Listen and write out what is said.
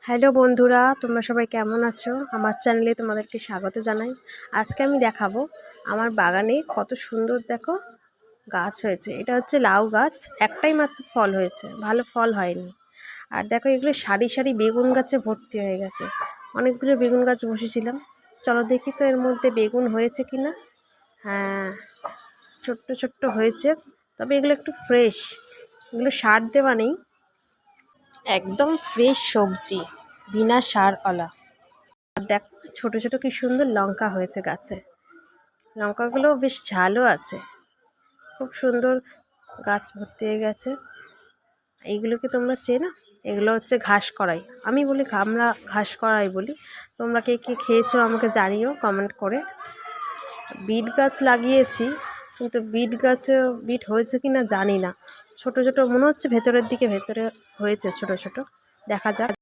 Hello বন্ধুরা, তোমরা সবাই কেমন আছো? আমার চ্যানেলে তোমাদেরকে স্বাগত জানাই। আজকে আমি দেখাবো আমার বাগানে কত সুন্দর দেখো গাছ হয়েছে। এটা হচ্ছে লাউ গাছ, একটাই মাত্র ফল হয়েছে, ভালো ফল হয়নি। আর দেখো এগুলো সারি সারি বেগুন গাছে ভর্তি হয়ে গেছে। অনেকগুলো বেগুন গাছ বসেছিলাম, চলো দেখি তো এর মধ্যে বেগুন হয়েছে কিনা। হ্যাঁ, ছোট্ট ছোট্ট হয়েছে, তবে এগুলো একটু ফ্রেশ, এগুলো সার দেওয়া নেই, একদম ফ্রেশ সবজি, বিনা সারওয়ালা। আর দেখো ছোট ছোট কি সুন্দর লঙ্কা হয়েছে গাছে, লঙ্কাগুলো বেশ ঝালও আছে, খুব সুন্দর গাছ ভর্তি হয়ে গেছে। এইগুলোকে তোমরা চেনো? এগুলো হচ্ছে ঘাস করাই, আমি বলি আমরা ঘাস করাই বলি। তোমরা কে কে খেয়েছো আমাকে জানিও কমেন্ট করে। বিট গাছ লাগিয়েছি, কিন্তু বিট গাছে বিট হয়েছে কি না জানি না। ছোট ছোট মনে হচ্ছে, ভেতরে হয়েছে ছোট ছোট, দেখা যাক।